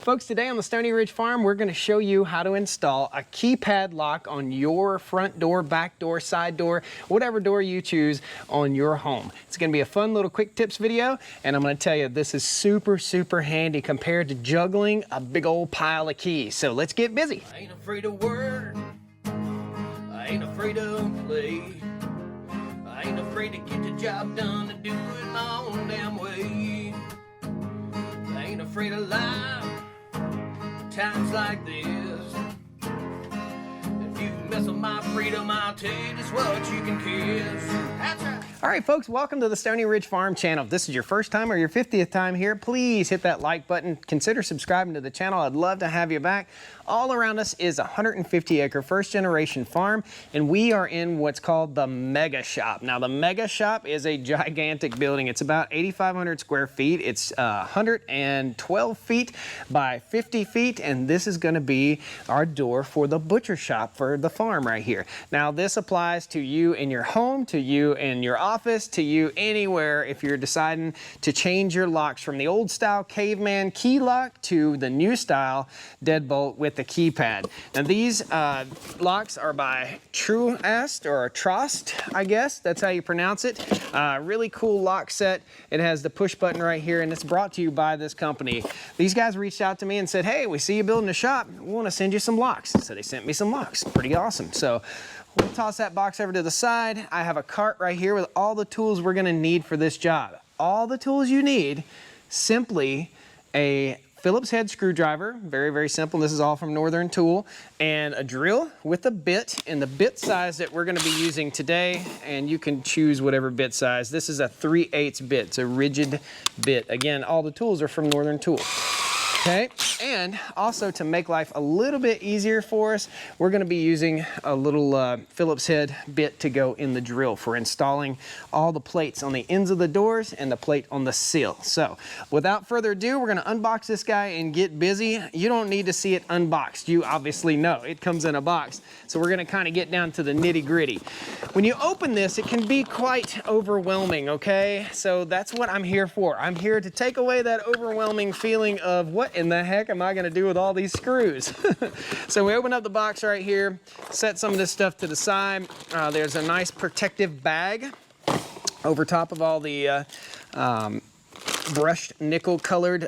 Folks, today on the Stoney Ridge Farm, we're going to show you how to install a keypad lock on your front door, back door, side door, whatever door you choose on your home. It's going to be a fun little quick tips video, and I'm going to tell you this is super handy compared to juggling a big old pile of keys. So let's get busy. I ain't afraid of work, I ain't afraid of play, I ain't afraid to get the job done and do it my own damn way. I ain't afraid of life, times like this. If you mess with my freedom, I'll tell you just what you can kiss. That's right. All right, folks, welcome to the Stoney Ridge Farm channel. If this is your first time or your 50th time here, please hit that like button. Consider subscribing to the channel. I'd love to have you back. All around us is a 150-acre first-generation farm, and we are in what's called the Mega Shop. Now, the Mega Shop is a gigantic building. It's about 8,500 square feet. It's 112 feet by 50 feet, and this is going to be our door for the butcher shop for the farm right here. Now, this applies to you in your home, to you in your office, to you anywhere if you're deciding to change your locks from the old style caveman key lock to the new style deadbolt with the keypad. Now these locks are by Truast or Trost, I guess that's how you pronounce it. Really cool lock set. It has the push button right here, and it's brought to you by this company. These guys reached out to me and said, hey, we see you building a shop, we want to send you some locks. So they sent me some locks. Pretty awesome. So we'll toss that box over to the side. I have a cart right here with all the tools we're going to need for this job. All the tools you need, simply a Phillips head screwdriver, very simple. This is all from Northern Tool, and a drill with a bit, and the bit size that we're going to be using today, and you can choose whatever bit size. This is a 3/8 bit. It's a rigid bit. Again, all the tools are from Northern Tool. Okay, and also to make life a little bit easier for us, we're going to be using a little Phillips head bit to go in the drill for installing all the plates on the ends of the doors and the plate on the sill. So without further ado, we're going to unbox this guy and get busy. You don't need to see it unboxed. You obviously know it comes in a box. So we're going to kind of get down to the nitty gritty. When you open this, it can be quite overwhelming, okay? So that's what I'm here for. I'm here to take away that overwhelming feeling of what in the heck am I going to do with all these screws? So we open up the box right here, set some of this stuff to the side. There's a nice protective bag over top of all the brushed nickel colored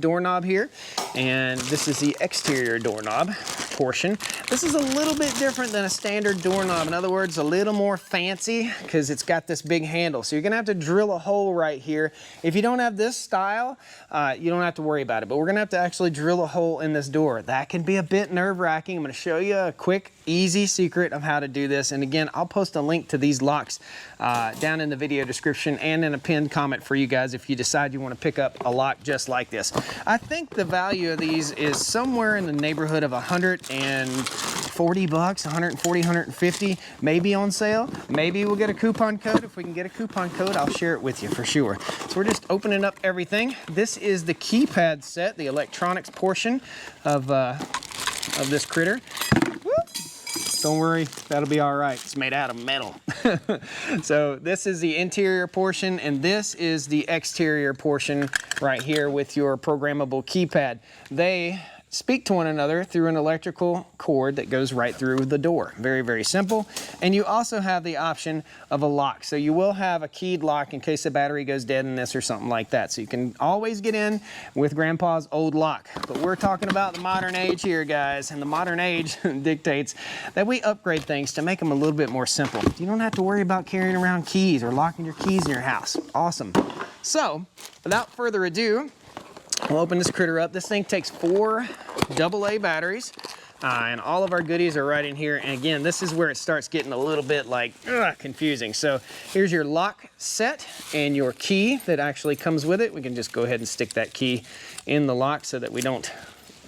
doorknob here, and this is the exterior doorknob portion. This is a little bit different than a standard doorknob. In other words, a little more fancy because it's got this big handle. So you're gonna have to drill a hole right here. If you don't have this style, you don't have to worry about it, but we're gonna have to actually drill a hole in this door. That can be a bit nerve-wracking. I'm gonna show you a quick, easy secret of how to do this. And again, I'll post a link to these locks down in the video description and in a pinned comment for you guys if you decide you want to pick up a lock just like this. I think the value of these is somewhere in the neighborhood of 140 bucks, 140, 150, maybe on sale. Maybe we'll get a coupon code. If we can get a coupon code, I'll share it with you for sure. So we're just opening up everything. This is the keypad set, the electronics portion of this critter. Don't worry, that'll be all right. It's made out of metal. So this is the interior portion, and this is the exterior portion right here with your programmable keypad. They speak to one another through an electrical cord that goes right through the door. Very simple. And you also have the option of a lock. So you will have a keyed lock in case the battery goes dead in this or something like that. So you can always get in with Grandpa's old lock. But we're talking about the modern age here, guys. And the modern age dictates that we upgrade things to make them a little bit more simple. You don't have to worry about carrying around keys or locking your keys in your house. Awesome. So without further ado, we'll open this critter up. This thing takes 4 AA batteries, and all of our goodies are right in here. And again, this is where it starts getting a little bit like confusing. So here's your lock set and your key that actually comes with it. We can just go ahead and stick that key in the lock so that we don't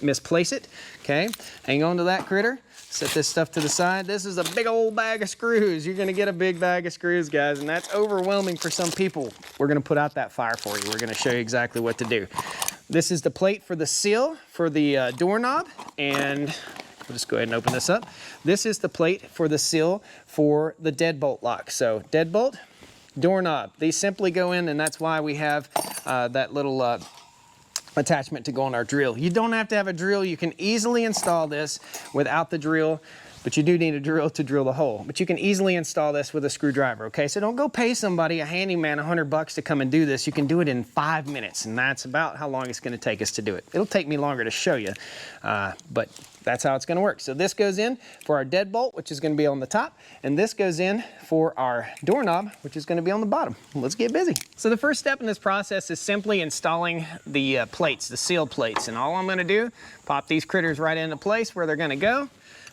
misplace it. Okay, hang on to that critter. Set this stuff to the side. This is a big old bag of screws. You're gonna get a big bag of screws, guys, and that's overwhelming for some people. We're gonna put out that fire for you. We're gonna show you exactly what to do. This is the plate for the seal for the doorknob, and we'll just go ahead and open this up. This is the plate for the seal for the deadbolt lock. So deadbolt, doorknob. These simply go in, and that's why we have that little attachment to go on our drill. You don't have to have a drill. You can easily install this without the drill, but you do need a drill to drill the hole. But you can easily install this with a screwdriver, okay? So don't go pay somebody, a handyman, $100 to come and do this. You can do it in 5 minutes, and that's about how long it's gonna take us to do it. It'll take me longer to show you, but that's how it's gonna work. So this goes in for our deadbolt, which is gonna be on the top, and this goes in for our doorknob, which is gonna be on the bottom. Let's get busy. So the first step in this process is simply installing the plates, the seal plates. And all I'm gonna do, pop these critters right into place where they're gonna go,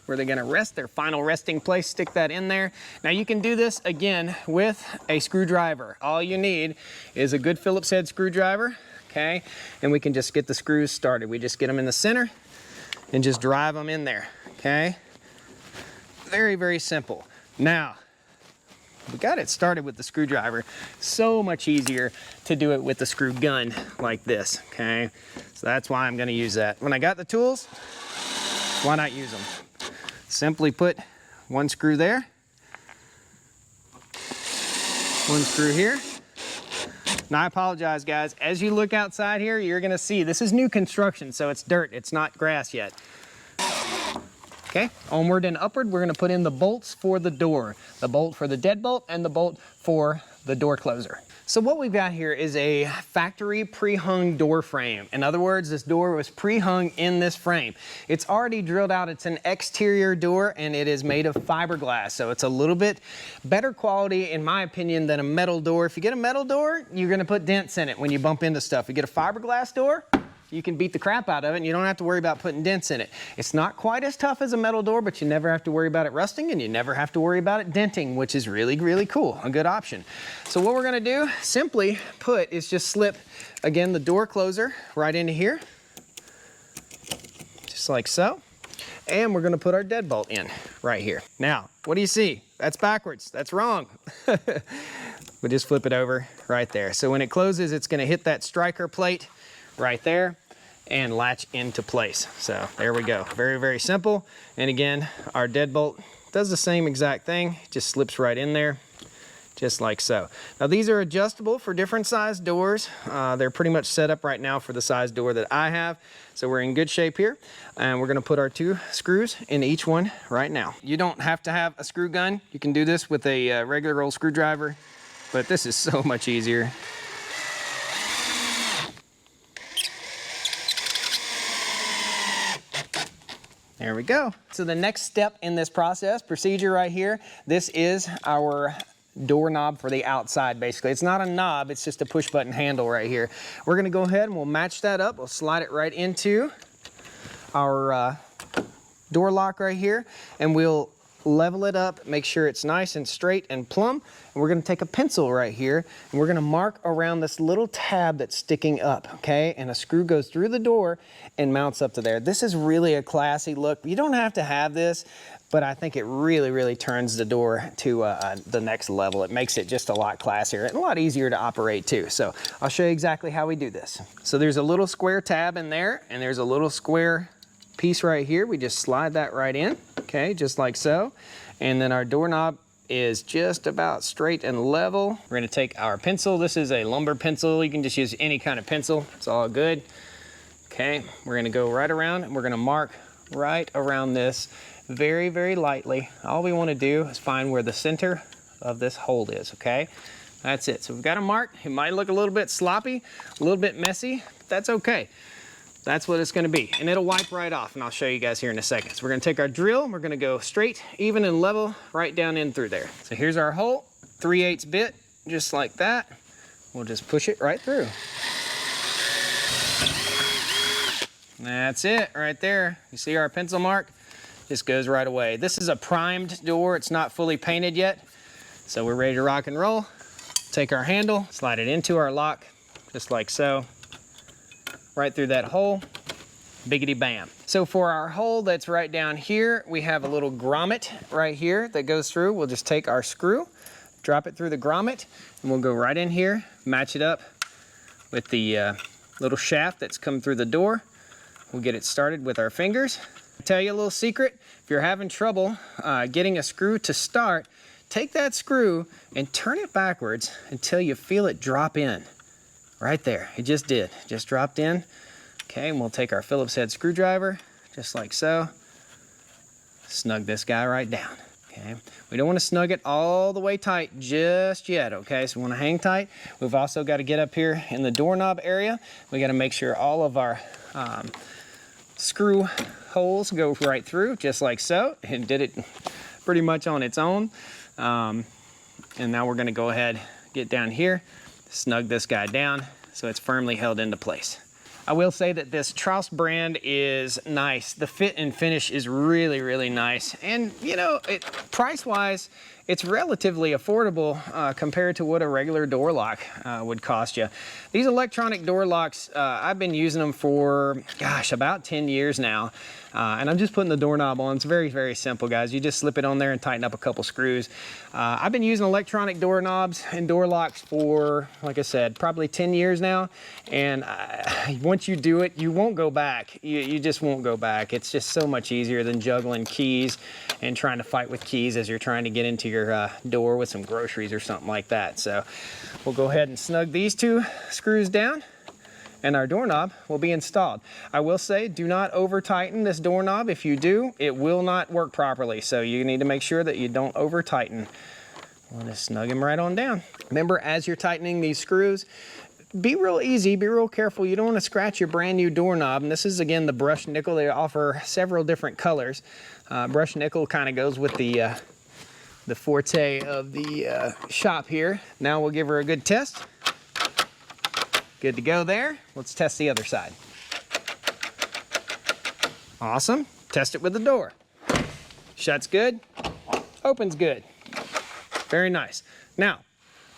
where they're gonna rest, their final resting place, stick that in there. Now you can do this again with a screwdriver. All you need is a good Phillips head screwdriver, okay? And we can just get the screws started. We just get them in the center and just drive them in there, okay? Very, very simple. Now, we got it started with the screwdriver. So much easier to do it with the screw gun like this, okay? So that's why I'm gonna use that. When I got the tools, why not use them? Simply put one screw there, one screw here. Now I apologize, guys. As you look outside here, you're gonna see this is new construction, so it's dirt, it's not grass yet. Okay, onward and upward, we're gonna put in the bolts for the door. The bolt for the deadbolt and the bolt for the door closer. So what we've got here is a factory pre-hung door frame. In other words, this door was pre-hung in this frame. It's already drilled out. It's an exterior door and it is made of fiberglass. So it's a little bit better quality, in my opinion, than a metal door. If you get a metal door, you're gonna put dents in it when you bump into stuff. You get a fiberglass door, you can beat the crap out of it and you don't have to worry about putting dents in it. It's not quite as tough as a metal door, but you never have to worry about it rusting and you never have to worry about it denting, which is really, really cool, a good option. So what we're gonna do, simply put, is just slip, again, the door closer right into here, just like so. And we're gonna put our deadbolt in right here. Now, what do you see? That's backwards, that's wrong. We just flip it over right there. So when it closes, it's gonna hit that striker plate right there and latch into place. So there we go. Very, very simple. And again, our deadbolt does the same exact thing. It just slips right in there, just like so. Now these are adjustable for different size doors. They're pretty much set up right now for the size door that I have. So we're in good shape here. And we're gonna put our 2 screws in each one right now. You don't have to have a screw gun. You can do this with a regular old screwdriver, but this is so much easier. There we go. So the next step in this procedure right here, this is our doorknob for the outside, basically. It's not a knob, it's just a push button handle right here. We're gonna go ahead and we'll match that up. We'll slide it right into our door lock right here, and we'll level it up, make sure it's nice and straight and plumb. And we're gonna take a pencil right here and we're gonna mark around this little tab that's sticking up, okay? And a screw goes through the door and mounts up to there. This is really a classy look. You don't have to have this, but I think it really, really turns the door to the next level. It makes it just a lot classier and a lot easier to operate too. So I'll show you exactly how we do this. So there's a little square tab in there and there's a little square piece right here. We just slide that right in, okay, just like so. And then our doorknob is just about straight and level. We're gonna take our pencil. This is a lumber pencil. You can just use any kind of pencil. It's all good. Okay, we're gonna go right around and we're gonna mark right around this very, very lightly. All we wanna do is find where the center of this hole is, okay? That's it. So we've got a mark. It might look a little bit sloppy, a little bit messy, but that's okay. That's what it's gonna be. And it'll wipe right off, and I'll show you guys here in a second. So we're gonna take our drill, and we're gonna go straight, even and level, right down in through there. So here's our hole, 3/8 bit, just like that. We'll just push it right through. That's it right there. You see our pencil mark? Just goes right away. This is a primed door. It's not fully painted yet. So we're ready to rock and roll. Take our handle, slide it into our lock, just like so. Right through that hole, biggity bam. So for our hole that's right down here, we have a little grommet right here that goes through. We'll just take our screw, drop it through the grommet, and we'll go right in here, match it up with the little shaft that's come through the door. We'll get it started with our fingers. I'll tell you a little secret. If you're having trouble getting a screw to start, take that screw and turn it backwards until you feel it drop in. Right there, it just did, just dropped in. Okay, and we'll take our Phillips head screwdriver, just like so. Snug this guy right down, okay? We don't want to snug it all the way tight just yet, okay? So we want to hang tight. We've also got to get up here in the doorknob area. We got to make sure all of our screw holes go right through, just like so. It did it pretty much on its own. And now we're going to go ahead, get down here, snug this guy down so it's firmly held into place. I will say that this Trouse brand is nice. The fit and finish is really, really nice. And you know, price-wise, it's relatively affordable compared to what a regular door lock would cost you. These electronic door locks, I've been using them for, gosh, about 10 years now. And I'm just putting the doorknob on. It's very, very simple, guys. You just slip it on there and tighten up a couple screws. I've been using electronic doorknobs and door locks for, like I said, probably 10 years now. And once you do it, you won't go back. You just won't go back. It's just so much easier than juggling keys and trying to fight with keys as you're trying to get into your door with some groceries or something like that. So we'll go ahead and snug these two screws down, and our doorknob will be installed. I will say, do not over tighten this doorknob. If you do, it will not work properly. So you need to make sure that you don't over tighten. We'll just snug him right on down. Remember, as you're tightening these screws, be real easy, be real careful. You don't want to scratch your brand new doorknob. And this is, again, the brushed nickel. They offer several different colors. Brushed nickel kind of goes with the forte of the shop here. Now we'll give her a good test. Good to go there. Let's test the other side. Awesome. Test it with the door. Shuts good. Opens good. Very nice. Now,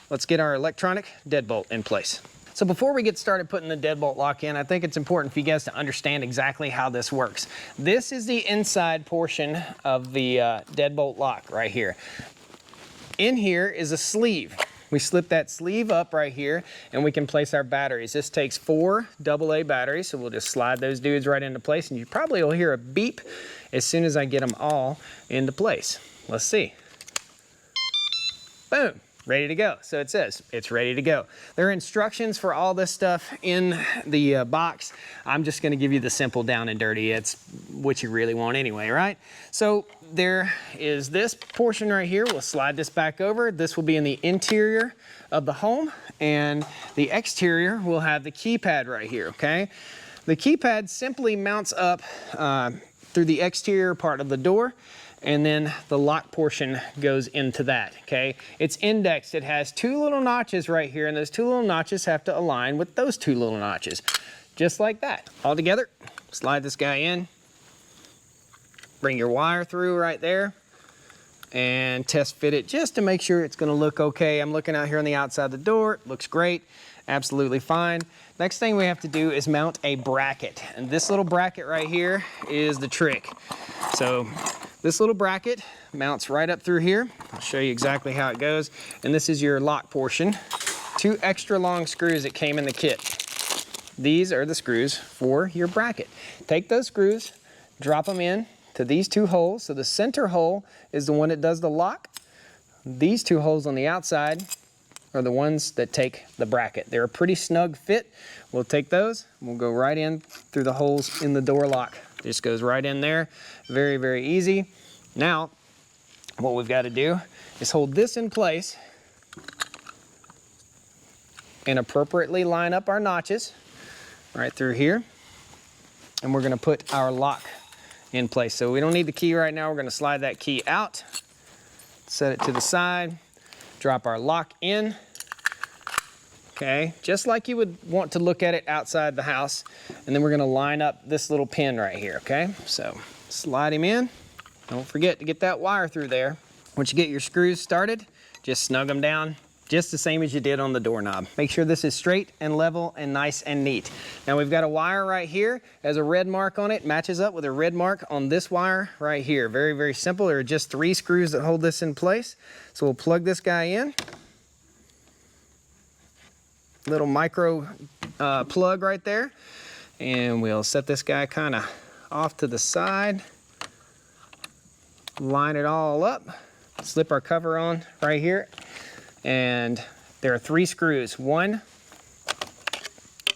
let's get our electronic deadbolt in place. So before we get started putting the deadbolt lock in, I think it's important for you guys to understand exactly how this works. This is the inside portion of the deadbolt lock right here. In here is a sleeve. We slip that sleeve up right here and we can place our batteries. This takes 4 AA batteries, so we'll just slide those dudes right into place, and you probably will hear a beep as soon as I get them all into place. Let's see. Boom. Ready to go. So it says it's ready to go. There are instructions for all this stuff in the box. I'm just going to give you the simple down and dirty. It's what you really want anyway, right? So there is this portion right here. We'll slide this back over. This will be in the interior of the home, and the exterior will have the keypad right here, okay? The keypad simply mounts up through the exterior part of the door, and then the lock portion goes into that, okay? It's indexed. It has 2 little notches right here, and those 2 little notches have to align with those 2 little notches, just like that. All together, slide this guy in, bring your wire through right there, and test fit it just to make sure it's gonna look okay. I'm looking out here on the outside of the door. It looks great, absolutely fine. Next thing we have to do is mount a bracket, and this little bracket right here is the trick. So this little bracket mounts right up through here. I'll show you exactly how it goes. And this is your lock portion. 2 extra long screws that came in the kit. These are the screws for your bracket. Take those screws, drop them in to these 2 holes. So the center hole is the one that does the lock. These 2 holes on the outside are the ones that take the bracket. They're a pretty snug fit. We'll take those, we'll go right in through the holes in the door lock. Just goes right in there. Very, very easy. Now, what we've got to do is hold this in place and appropriately line up our notches right through here. And we're going to put our lock in place. So we don't need the key right now. We're going to slide that key out, set it to the side, drop our lock in. Okay, just like you would want to look at it outside the house. And then we're gonna line up this little pin right here, okay? So slide him in. Don't forget to get that wire through there. Once you get your screws started, just snug them down just the same as you did on the doorknob. Make sure this is straight and level and nice and neat. Now we've got a wire right here, has a red mark on it, matches up with a red mark on this wire right here. Very, very simple. There are just 3 screws that hold this in place. So we'll plug this guy in. Little micro plug right there, and we'll set this guy kind of off to the side, line it all up, slip our cover on right here, and there are 3 screws, 1,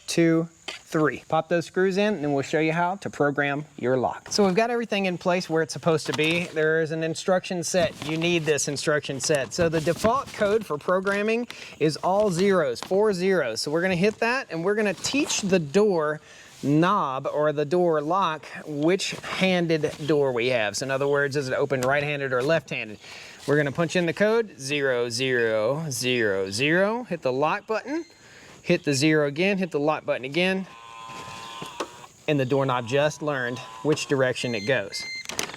2, 3. Pop those screws in and we'll show you how to program your lock. So we've got everything in place where it's supposed to be. There is an instruction set. You need this instruction set. So the default code for programming is all zeros, 4 zeros. So we're gonna hit that and we're gonna teach the door knob or the door lock which handed door we have. So in other words, is it open right-handed or left-handed? We're gonna punch in the code 0, 0, 0, 0, hit the lock button, hit the 0 again, hit the lock button again, and the doorknob just learned which direction it goes.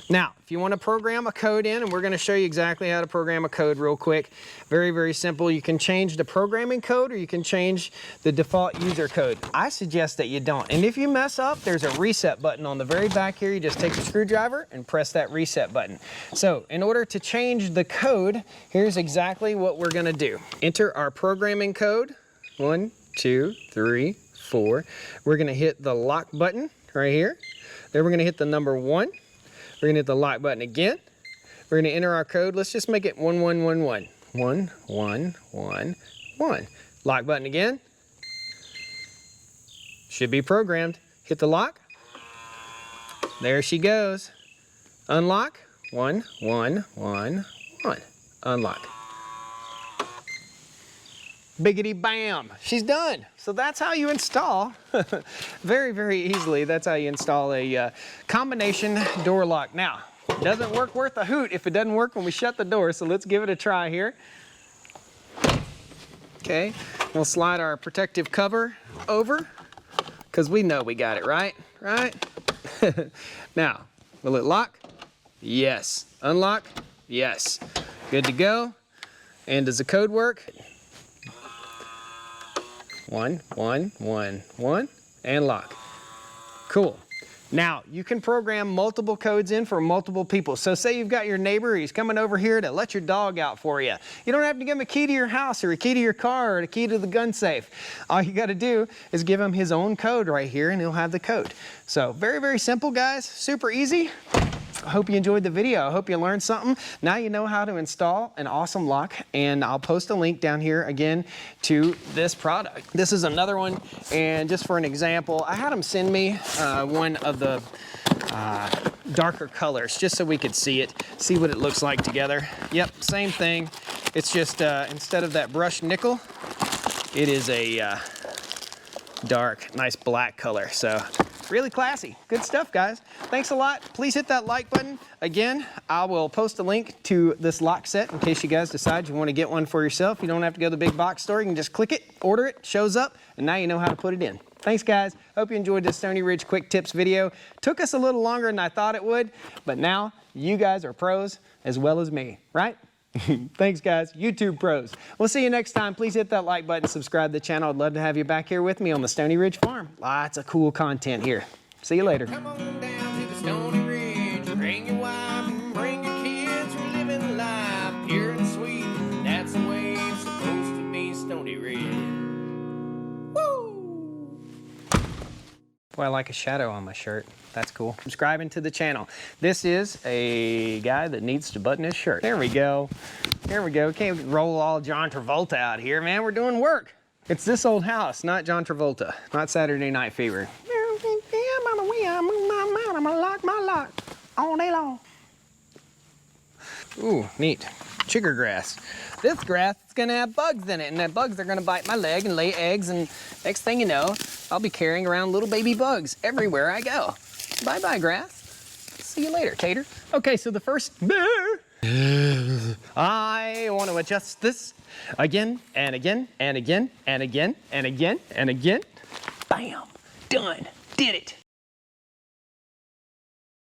Now, if you want to program a code in, and we're going to show you exactly how to program a code real quick. Very, very simple. You can change the programming code or you can change the default user code. I suggest that you don't. And if you mess up, there's a reset button on the very back here. You just take the screwdriver and press that reset button. So in order to change the code, here's exactly what we're going to do. Enter our programming code. 1, 2, 3, 4. We're going to hit the lock button right here. Then we're going to hit the number 1. We're going to hit the lock button again. We're going to enter our code. Let's just make it 1111. 1, 1, 1, 1. Lock button again. Should be programmed. Hit the lock. There she goes. Unlock. 1, 1, 1, 1. Unlock. Biggity bam, she's done. So that's how you install, very, very easily, that's how you install a combination door lock. Now, it doesn't work worth a hoot if it doesn't work when we shut the door, so let's give it a try here. Okay, we'll slide our protective cover over, because we know we got it, right? Right? Now, will it lock? Yes. Unlock? Yes. Good to go. And does the code work? 1, 1, 1, 1, and lock. Cool. Now, you can program multiple codes in for multiple people. So say you've got your neighbor, he's coming over here to let your dog out for you. You don't have to give him a key to your house or a key to your car or a key to the gun safe. All you got to do is give him his own code right here and he'll have the code. So very, very simple, guys. Super easy. I hope you enjoyed the video. I hope you learned something. Now you know how to install an awesome lock, and I'll post a link down here again to this product. This is another one, and just for an example, I had them send me one of the darker colors just so we could see it, see what it looks like together. Yep, same thing. It's just instead of that brushed nickel, it is a dark, nice black color. So really classy. Good stuff, guys. Thanks a lot. Please hit that like button. Again, I will post a link to this lock set in case you guys decide you want to get one for yourself. You don't have to go to the big box store. You can just click it, order it, shows up, and now you know how to put it in. Thanks, guys. Hope you enjoyed this Stoney Ridge Quick Tips video. Took us a little longer than I thought it would, but now you guys are pros as well as me, right? Thanks, guys. YouTube pros. We'll see you next time. Please hit that like button, subscribe to the channel. I'd love to have you back here with me on the Stoney Ridge Farm. Lots of cool content here. See you later. Come on down to the Stoney Ridge. Bring your wife and bring your kids. We're living life pure and sweet. That's the way it's supposed to be, Stoney Ridge. Woo! Boy, I like a shadow on my shirt. That's cool. Subscribing to the channel. This is a guy that needs to button his shirt. There we go. There we go. Can't roll all John Travolta out here, man. We're doing work. It's this old house, not John Travolta. Not Saturday Night Fever. I'm gonna lock my lock all day long. Ooh, neat. Chigger grass. This grass is gonna have bugs in it, and that bugs are gonna bite my leg and lay eggs, and next thing you know, I'll be carrying around little baby bugs everywhere I go. Bye-bye, grass. See you later, tater. Okay, so the first... I want to adjust this again and again and again and again and again and again. Bam! Done. Did it.